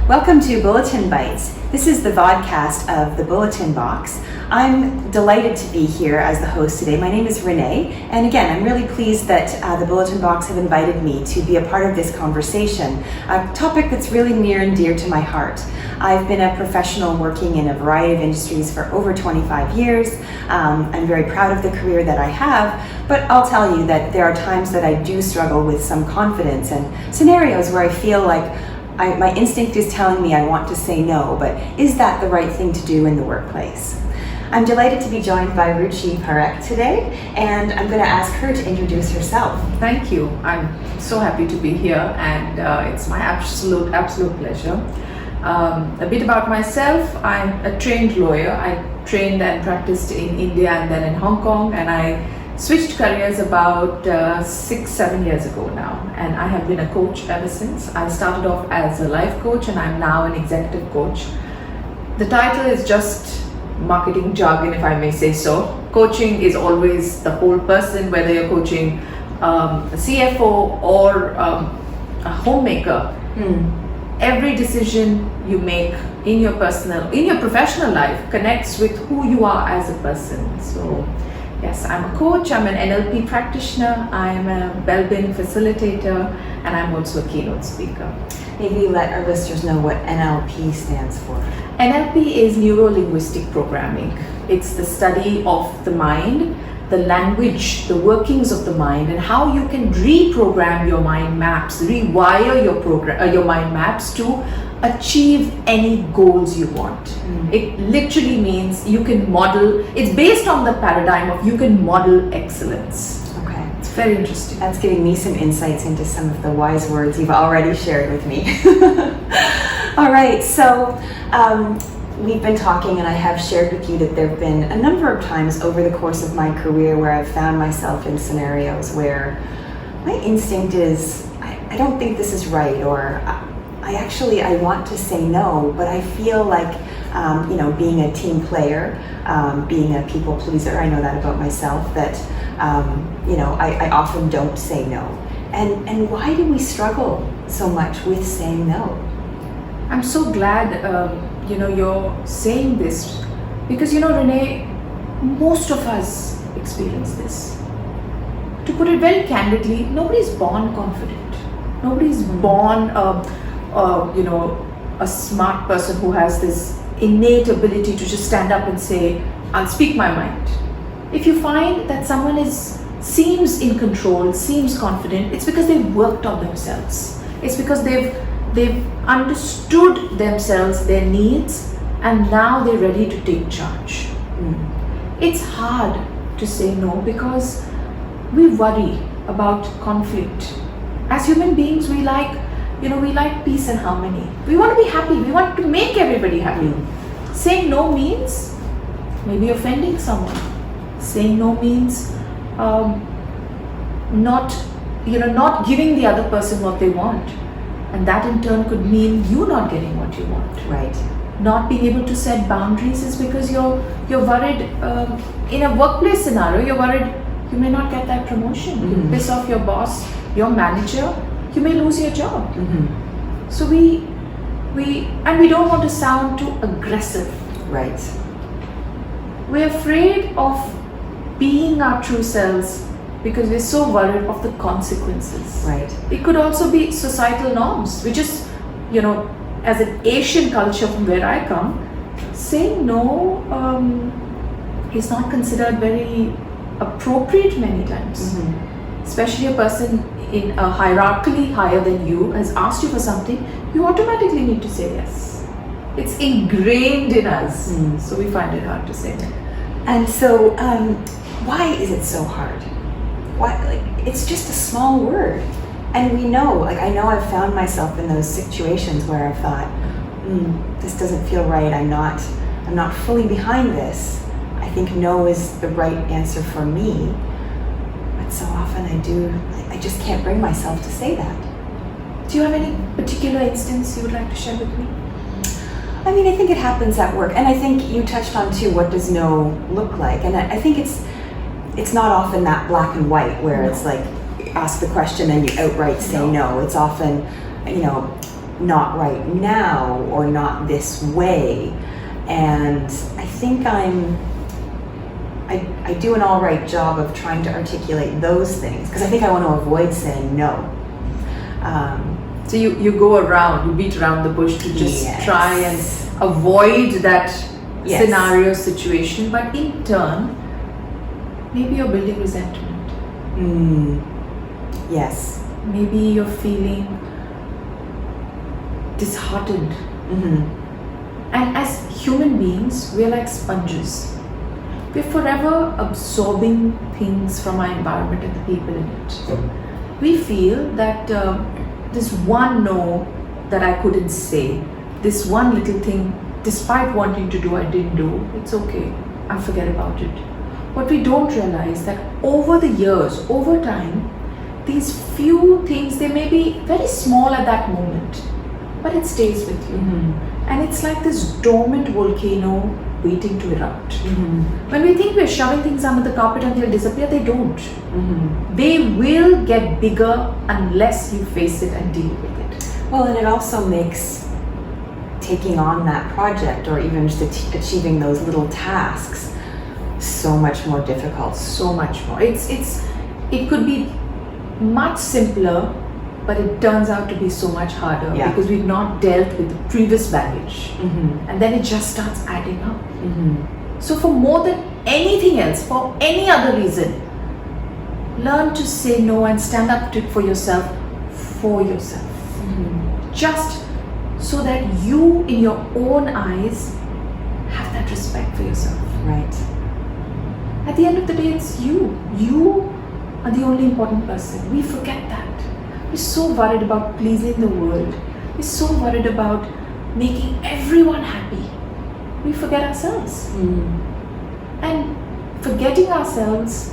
Welcome to Bulletin Bytes. This is the Vodcast of the Bulletin Box. I'm delighted to be here as the host today. My name is Renee, and again, I'm really pleased that the Bulletin Box have invited me to be a part of this conversation, a topic that's really near and dear to my heart. I've been a professional working in a variety of industries for over 25 years. I'm very proud of the career that I have, but I'll tell you that there are times that I do struggle with some confidence and scenarios where I feel like my instinct is telling me I want to say no, but is that the right thing to do in the workplace? I'm delighted to be joined by Ruchi today, and I'm going to ask her to introduce herself. Thank you. I'm so happy to be here, and it's my absolute pleasure. A bit about myself. I'm a trained lawyer. I trained and practiced in India and then in Hong Kong, and I switched careers about 6-7 years ago now, and I have been a coach ever since. I started off as a life coach, and I'm now an executive coach. The title is just marketing jargon, if I may say so. Coaching is always the whole person, whether you're coaching a CFO or a homemaker. Every decision you make in your professional life connects with who you are as a person. So yes, I'm a coach, I'm an NLP practitioner, I'm a Belbin facilitator, and I'm also a keynote speaker. Maybe let our listeners know what NLP stands for. NLP is neuro-linguistic programming. It's the study of the mind, the language, the workings of the mind, and how you can reprogram your mind maps, rewire your mind maps to achieve any goals you want. It literally means you can model, it's based on the paradigm of you can model excellence. Okay. It's very interesting. That's giving me some insights into some of the wise words you've already shared with me. All right, so we've been talking, and I have shared with you that there have been a number of times over the course of my career where I've found myself in scenarios where my instinct is, I don't think this is right, or I want to say no, but I feel like, being a team player, being a people pleaser, I know that about myself, that, I often don't say no. And why do we struggle so much with saying no? I'm so glad, you're saying this, because, Renee, most of us experience this. To put it very candidly, nobody's born confident. Nobody's born a smart person who has this innate ability to just stand up and say, I'll speak my mind. If you find that someone seems in control, seems confident, it's because they've worked on themselves. It's because they've understood themselves, their needs, and now they're ready to take charge. It's hard to say no because we worry about conflict. As human beings, we like peace and harmony. We want to be happy. We want to make everybody happy. Saying no means maybe offending someone. Saying no means not giving the other person what they want. And that in turn could mean you not getting what you want. Right. Not being able to set boundaries is because you're worried. In a workplace scenario, you're worried you may not get that promotion. You piss off your boss, your manager, you may lose your job. So we don't want to sound too aggressive. Right. We're afraid of being our true selves because we're so worried of the consequences. Right. It could also be societal norms. We just, as an Asian culture from where I come, saying no is not considered very appropriate many times. Especially a person in a hierarchically higher than you has asked you for something, you automatically need to say yes. It's ingrained in us, so we find it hard to say no. And so, why is it so hard? Why? It's just a small word, and we know. I know I've found myself in those situations where I've thought, this doesn't feel right. I'm not fully behind this. I think no is the right answer for me. But so often I just can't bring myself to say that. Do you have any particular instance you would like to share with me? I think it happens at work, and I think you touched on too, what does no look like? And I think it's not often that black and white where it's like ask the question and you outright say no. It's often, not right now or not this way. And I think I do an all right job of trying to articulate those things because I think I want to avoid saying no. So you go around, you beat around the bush to just Yes. try and avoid that Yes. scenario situation, but in turn, maybe you're building resentment. Yes. Maybe you're feeling disheartened. And as human beings, we're like sponges. We're forever absorbing things from our environment and the people in it. We feel that this one no that I couldn't say, this one little thing, despite wanting to do, I didn't do, it's okay, I'll forget about it. But we don't realize that over the years, over time, these few things, they may be very small at that moment, but it stays with you. And it's like this dormant volcano waiting to erupt. When we think we're shoving things under the carpet and they'll disappear, they don't. They will get bigger unless you face it and deal with it. Well, and it also makes taking on that project or even just achieving those little tasks so much more difficult. So much more. It could be much simpler, but it turns out to be so much harder because we've not dealt with the previous baggage. And then it just starts adding up. So for more than anything else, for any other reason, learn to say no and stand up for yourself, just so that you, in your own eyes, have that respect for yourself. Right. At the end of the day, it's you. You are the only important person. We forget that. We're so worried about pleasing the world. We're so worried about making everyone happy. We forget ourselves. And forgetting ourselves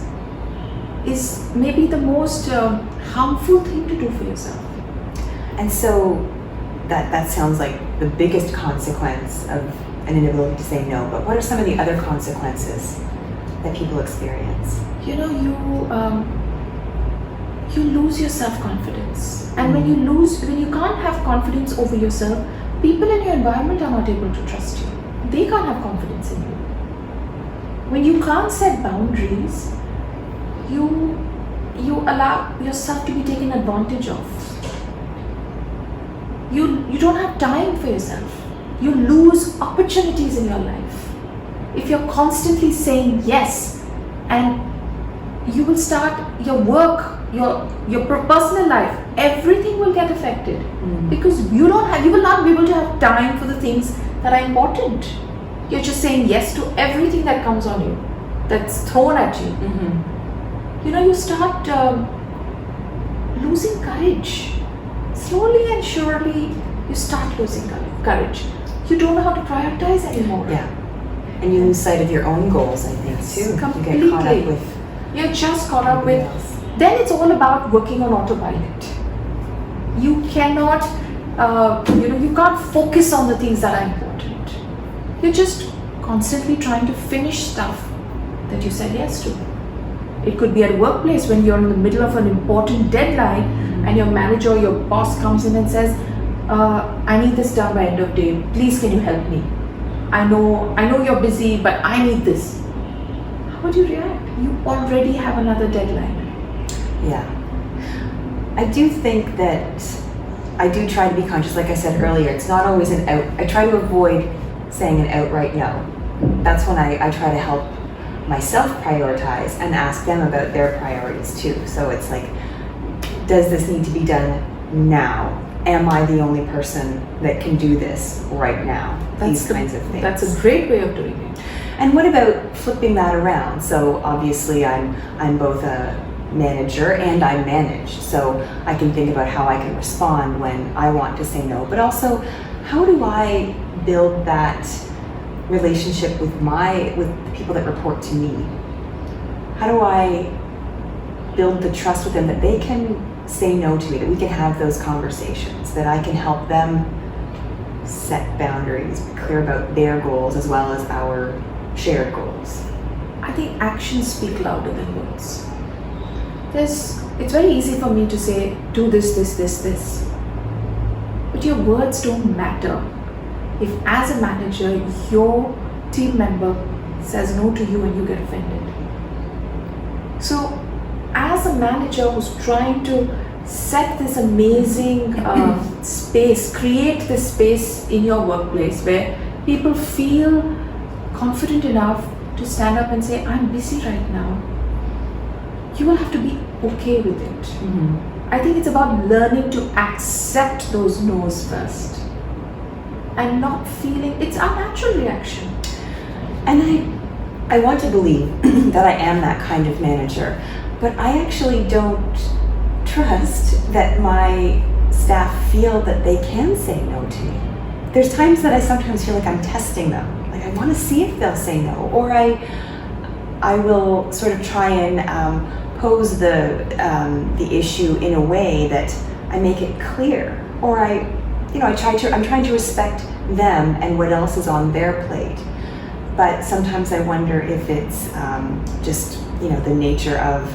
is maybe the most harmful thing to do for yourself. And so that sounds like the biggest consequence of an inability to say no, but what are some of the other consequences that people experience? You know, you lose your self-confidence. And when you can't have confidence over yourself, people in your environment are not able to trust you. They can't have confidence in you. When you can't set boundaries, you allow yourself to be taken advantage of. You don't have time for yourself. You lose opportunities in your life. If you're constantly saying yes, and you will start your work, your personal life, everything will get affected because you will not be able to have time for the things that are important. You're just saying yes to everything that comes on you, that's thrown at you. You know, you start losing courage. Slowly and surely, you start losing courage. You don't know how to prioritize anymore. Yeah. And you lose sight of your own goals, I think, too. Completely. You get caught up with... You're just caught up with... Then it's all about working on autopilot. You cannot, you can't focus on the things that are important. You're just constantly trying to finish stuff that you said yes to. It could be at a workplace when you're in the middle of an important deadline and your manager or your boss comes in and says, I need this done by end of day. Please, can you help me? I know you're busy, but I need this. How would you react? You already have another deadline. Yeah. I do think that I do try to be conscious, like I said earlier, it's not always I try to avoid saying an outright no. That's when I try to help myself prioritize and ask them about their priorities too. So it's like, does this need to be done now? Am I the only person that can do this right now? These kinds of things. That's a great way of doing it. And what about flipping that around? So obviously I'm both a manager and I'm managed. So I can think about how I can respond when I want to say no, but also how do I build that relationship with the people that report to me? How do I build the trust with them that they can say no to me, that we can have those conversations, that I can help them set boundaries, be clear about their goals as well as our shared goals? I think actions speak louder than words. It's very easy for me to say, do this, this, this, this. But but your words don't matter if, as a manager, your team member says no to you and you get offended. So, as a manager who's trying to set this amazing space, create this space in your workplace where people feel confident enough to stand up and say, I'm busy right now, you will have to be okay with it. I think it's about learning to accept those no's first and not feeling it's our natural reaction. And I want to believe that I am that kind of manager, but I actually don't trust that my staff feel that they can say no to me. There's times that I sometimes feel like I'm testing them. Like I want to see if they'll say no, or I will sort of try and pose the issue in a way that I make it clear, or I'm trying to respect them and what else is on their plate. But sometimes I wonder if it's just the nature of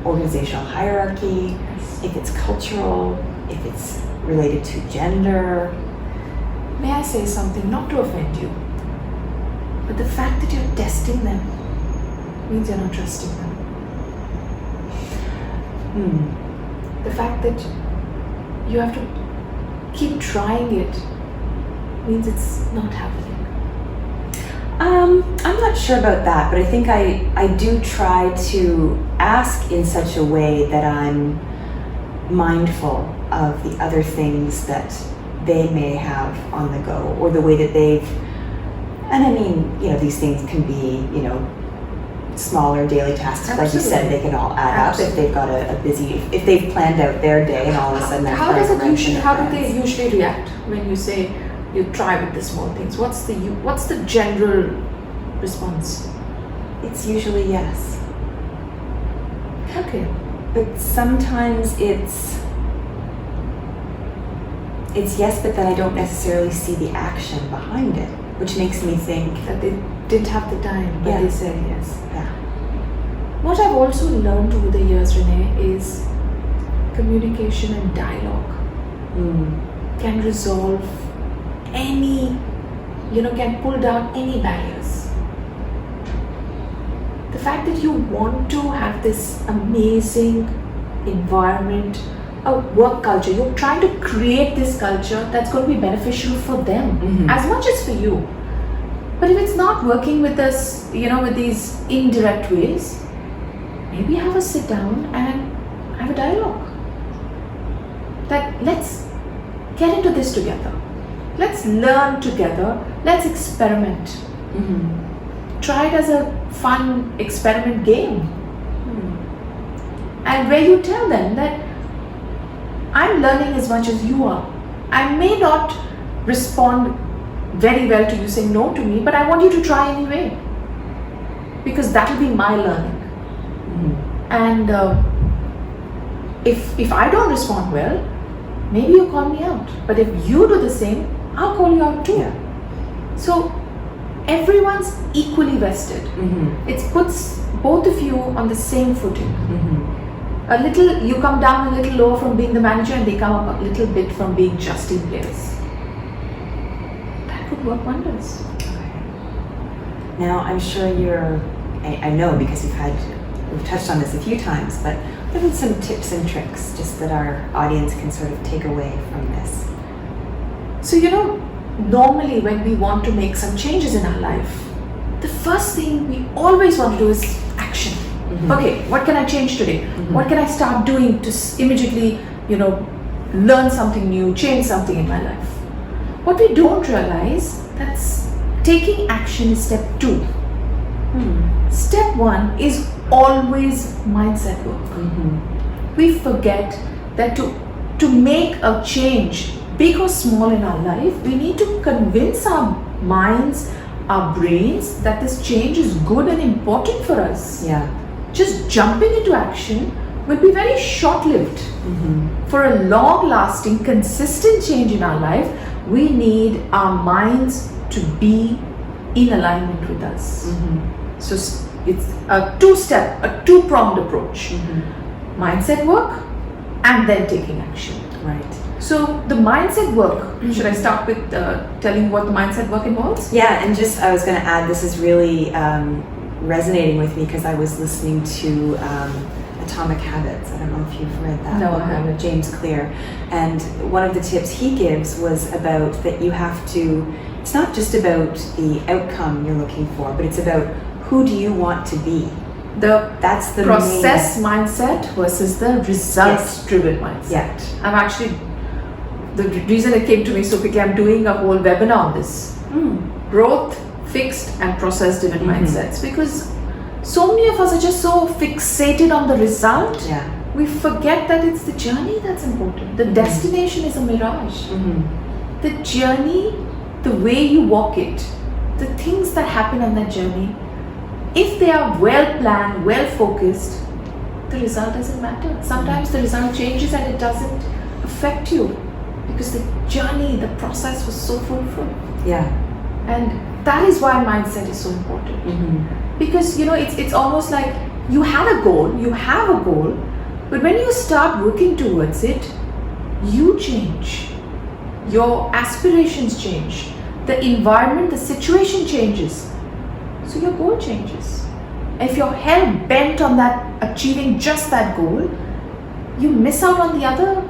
organizational hierarchy, if it's cultural, if it's related to gender. May I say something, not to offend you, but the fact that you're testing them means you're not trusting them. The fact that you have to keep trying it means it's not happening. I'm not sure about that, but I think I do try to ask in such a way that I'm mindful of the other things that they may have on the go, or the way that and I mean, these things can be, smaller daily tasks. Absolutely. Like you said, they can all add up if they've got a busy, if they've planned out their day and all of a sudden they're how do they usually react when you say you try with the small things? What's the general response? It's usually yes. Okay. But sometimes it's yes, but then I don't necessarily see the action behind it, which makes me think that they didn't have the time, but they said yes. Yeah. What I've also learned over the years, Renee, is communication and dialogue can resolve any, can pull down any barriers. The fact that you want to have this amazing environment, a work culture, you're trying to create this culture that's going to be beneficial for them as much as for you. But if it's not working with us, with these indirect ways, maybe have a sit down and have a dialogue. That let's get into this together. Let's learn together. Let's experiment. Try it as a fun experiment game. And where you tell them that I'm learning as much as you are. I may not respond very well to you saying no to me, but I want you to try anyway. Because that will be my learning. And if I don't respond well, maybe you call me out. But if you do the same, I'll call you out too. Yeah. So everyone's equally vested. It puts both of you on the same footing. You come down a little lower from being the manager, and they come up a little bit from being just team players. That could work wonders. Now, I'm sure I know because we've touched on this a few times, but what are some tips and tricks just that our audience can sort of take away from this? So, normally when we want to make some changes in our life, the first thing we always want to do is action. Okay, what can I change today? What can I start doing to immediately, learn something new, change something in my life? What we don't realize, that's taking action is step 2. Step 1 is always mindset work. We forget that to make a change, big or small in our life, we need to convince our minds, our brains that this change is good and important for us. Yeah. Just jumping into action will be very short-lived. For a long-lasting, consistent change in our life, we need our minds to be in alignment with us. So it's a two-pronged approach. Mindset work and then taking action. Right. So the mindset work, should I start with telling what the mindset work involves? Yeah, and just I was going to add, this is really resonating with me because I was listening to Atomic Habits. I don't know if you've read that No, book I haven't. with James Clear. And one of the tips he gives was about that you have to, it's not just about the outcome you're looking for, but it's about who do you want to be. That's the process mindset versus the results-driven mindset. Yeah. I'm actually, the reason it came to me so quickly, I'm doing a whole webinar on this. Growth, fixed and process-driven mindsets, because so many of us are just so fixated on the result. Yeah. We forget that it's the journey that's important. The destination is a mirage. The journey, the way you walk it, the things that happen on that journey, if they are well planned, well focused, the result doesn't matter. Sometimes the result changes and it doesn't affect you because the journey, the process was so fruitful. Yeah. And that is why mindset is so important. Because it's almost like you had a goal, you have a goal, but when you start working towards it, you change. Your aspirations change. The environment, the situation changes. So your goal changes. If you're hell bent on that, achieving just that goal, you miss out on the other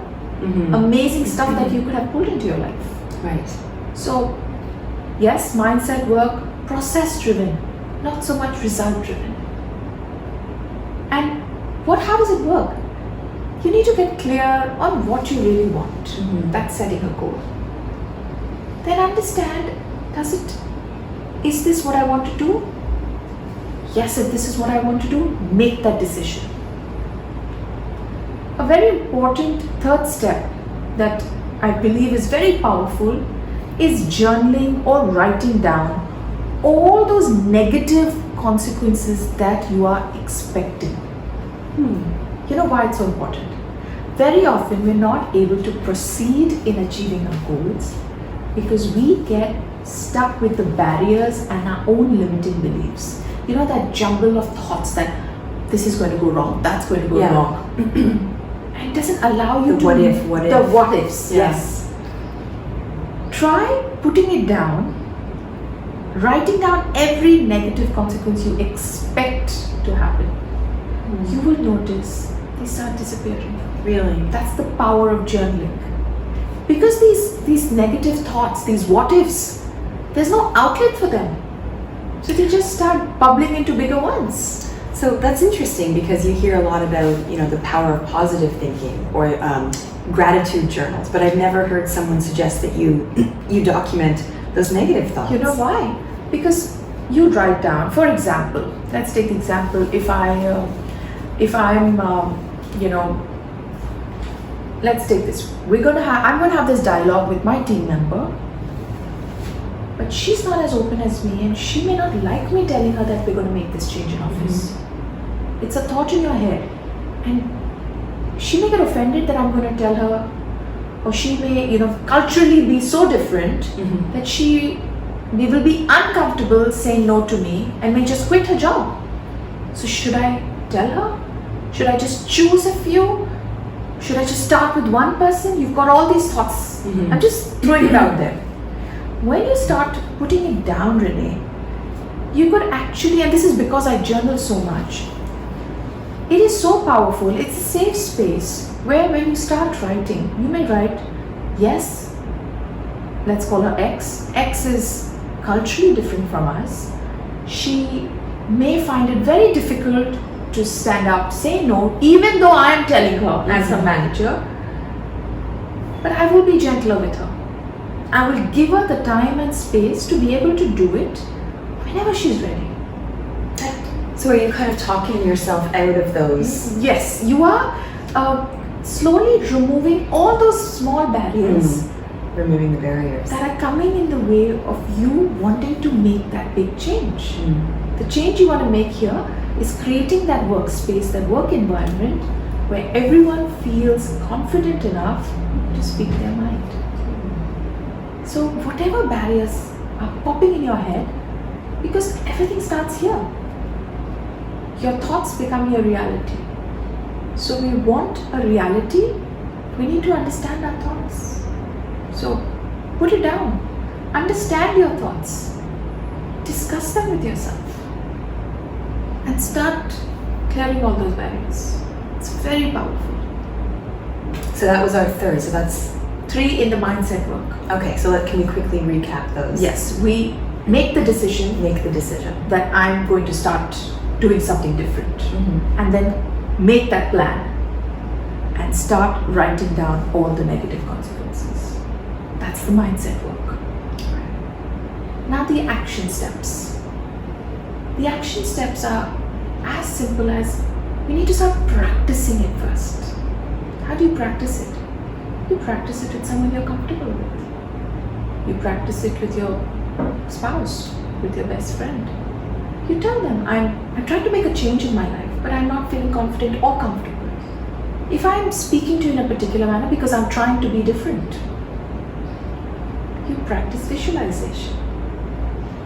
amazing stuff that you could have pulled into your life. Right. So, yes, mindset work, process driven, not so much result driven. And how does it work? You need to get clear on what you really want. That's setting a goal. Then understand, is this what I want to do? Yes, if this is what I want to do, make that decision. A very important third step that I believe is very powerful is journaling or writing down all those negative consequences that you are expecting. You know why it's so important? Very often we're not able to proceed in achieving our goals because we get stuck with the barriers and our own limiting beliefs. You know, that jumble of thoughts that this is going to go wrong, that's going to go wrong. And it doesn't allow you The to... what if. The what ifs, Yeah. yes. Try putting it down, writing down every negative consequence you expect to happen. You will notice they start disappearing. Really? That's the power of journaling. Because these negative thoughts, these what ifs, there's no outlet for them. So they just start bubbling into bigger ones. So that's interesting because you hear a lot about, the power of positive thinking or gratitude journals, but I've never heard someone suggest that you document those negative thoughts. You know why? Because you write down, for example, let's take the example, if I'm let's take this. I'm going to have this dialogue with my team member, but she's not as open as me and she may not like me telling her that we're going to make this change in office. It's a thought in your head and she may get offended that I'm going to tell her, or she may, culturally be so different that we will be uncomfortable saying no to me and may just quit her job. So should I tell her? Should I just choose a few? Should I just start with one person? You've got all these thoughts. I'm just throwing it out there. When you start putting it down, Renee, you could actually, and this is because I journal so much, it is so powerful. It's a safe space where when you start writing, you may write, yes, let's call her X. X is culturally different from us. She may find it very difficult to stand up, say no, even though I am telling her as her manager, but I will be gentler with her. I will give her the time and space to be able to do it whenever she's ready. So are you kind of talking yourself out of those? Yes, you are slowly removing all those small barriers Removing the barriers. that are coming in the way of you wanting to make that big change. The change you want to make here is creating that workspace, that work environment where everyone feels confident enough to speak their mind. So whatever barriers are popping in your head, because everything starts here. Your thoughts become your reality. So we want a reality we need to understand our thoughts. So put it down. Understand your thoughts. Discuss them with yourself. And start clearing all those barriers. It's very powerful. So that was our third. So that's 3 in the mindset work. okay. So can we quickly recap those? Yes, we make the decision Make the decision. that I'm going to start doing something different. Mm-hmm. And then make that plan and start writing down all the negative consequences. That's the mindset work. Now the action steps. The action steps are as simple as we need to start practicing it first. How do you practice it? You practice it with someone you're comfortable with. You practice it with your spouse, with your best friend. You tell them, I'm trying to make a change in my life, but I'm not feeling confident or comfortable. If I'm speaking to you in a particular manner because I'm trying to be different, you practice visualization.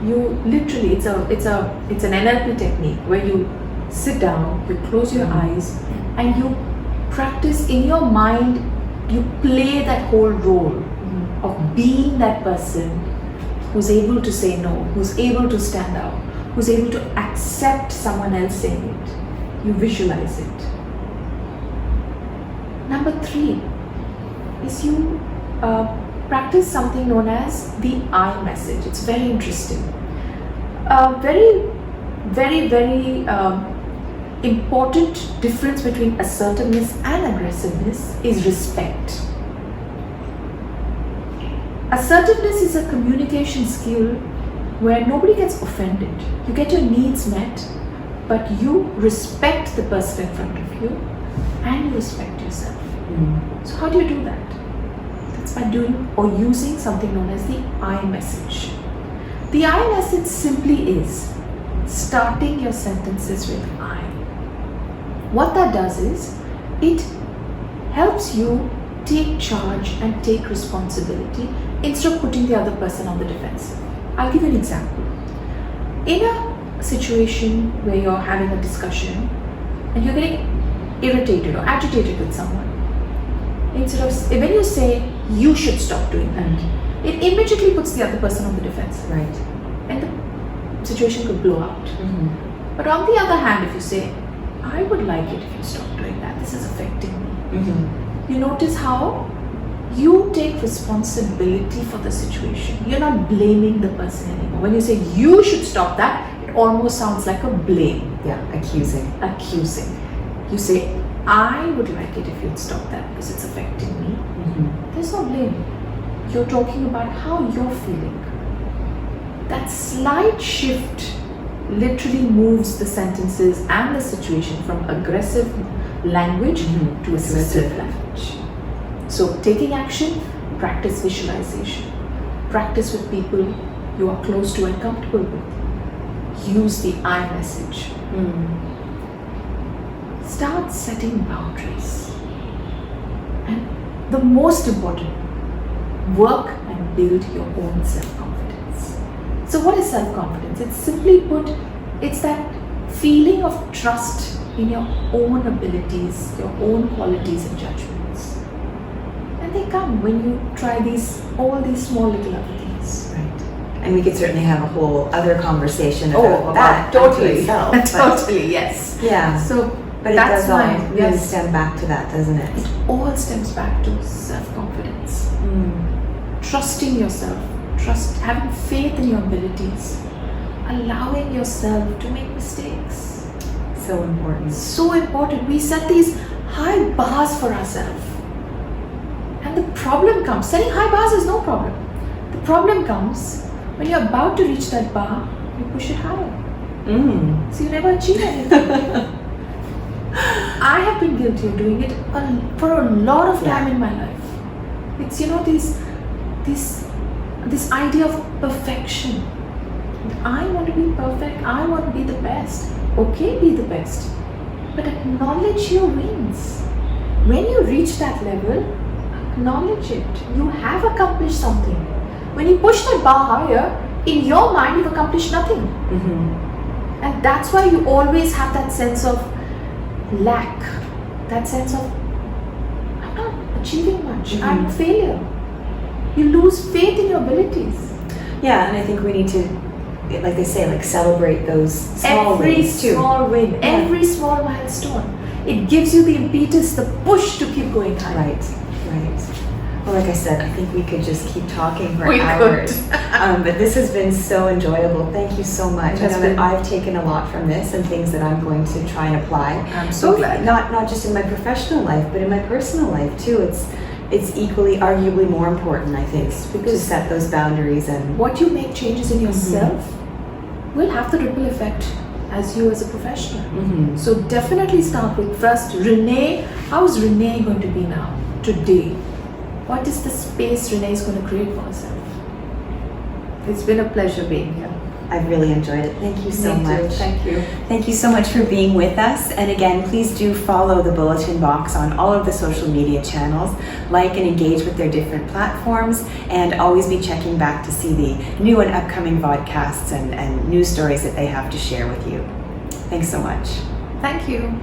You literally, it's an NLP technique where you sit down, you close your eyes, and you practice in your mind. You play that whole role of being that person who's able to say no, who's able to stand out, who's able to accept someone else saying it. You visualize it. Number 3 is you practice something known as the I message. It's very interesting. Very important difference between assertiveness and aggressiveness is respect. Assertiveness is a communication skill where nobody gets offended. You get your needs met, but you respect the person in front of you and you respect yourself. So how do you do that? That's by doing or using something known as the I message. The I message simply is starting your sentences with I. What that does is it helps you take charge and take responsibility instead of putting the other person on the defensive. I'll give you an example. In a situation where you're having a discussion and you're getting irritated or agitated with someone, instead of when you say you should stop doing that, it immediately puts the other person on the defensive. Right. And the situation could blow out. But on the other hand, if you say, I would like it if you stop doing that, this is affecting me. You notice how you take responsibility for the situation. You're not blaming the person anymore. When you say you should stop that, it almost sounds like a blame. Yeah, accusing. You say, I would like it if you'd stop that because it's affecting me. There's no blame. You're talking about how you're feeling. That slight shift literally moves the sentences and the situation from aggressive language to assertive language. So taking action, practice visualization. Practice with people you are close to and comfortable with. Use the I message. Start setting boundaries. And the most important, work and build your own self-confidence. So what is self-confidence? It's simply put, it's that feeling of trust in your own abilities, your own qualities and judgments. And they come when you try all these small little other things. Right. And we could certainly have a whole other conversation about that. Totally. Itself, Totally, yes. Yeah. So but it that's does all why really stem back to that, doesn't it? It all stems back to self-confidence. Trusting yourself, having faith in your abilities, allowing yourself to make mistakes. So important. So important. We set these high bars for ourselves. And the problem comes, setting high bars is no problem. The problem comes when you're about to reach that bar, you push it higher. So you never achieve anything. I have been guilty of doing it for a lot of time in my life. It's, this idea of perfection. I want to be perfect. I want to be the best. Okay, be the best. But acknowledge your wins. When you reach that level, acknowledge it. You have accomplished something. When you push that bar higher, in your mind you've accomplished nothing. And that's why you always have that sense of lack, that sense of I'm not achieving much. I'm a failure. You lose faith in your abilities. Yeah, and I think we need to, like they say, like celebrate those small wins too. Every small win, every small milestone. It gives you the impetus, the push to keep going higher. Right. Well, like I said, I think we could just keep talking for We hours. But this has been so enjoyable. Thank you so much. I know that I've taken a lot from this and things that I'm going to try and apply. I'm so glad. Not just in my professional life, but in my personal life too. It's equally, arguably more important, I think, to set those boundaries. And what you make changes in yourself will have the ripple effect as you as a professional. So definitely start with first, Renee. How is Renee going to be now, today? What is the space Renee is going to create for herself? It's been a pleasure being here. I've really enjoyed it. Thank you so much. Me too. Thank you. Thank you so much for being with us. And again, please do follow the Bulletin Box on all of the social media channels, like and engage with their different platforms, and always be checking back to see the new and upcoming vodcasts and news stories that they have to share with you. Thanks so much. Thank you.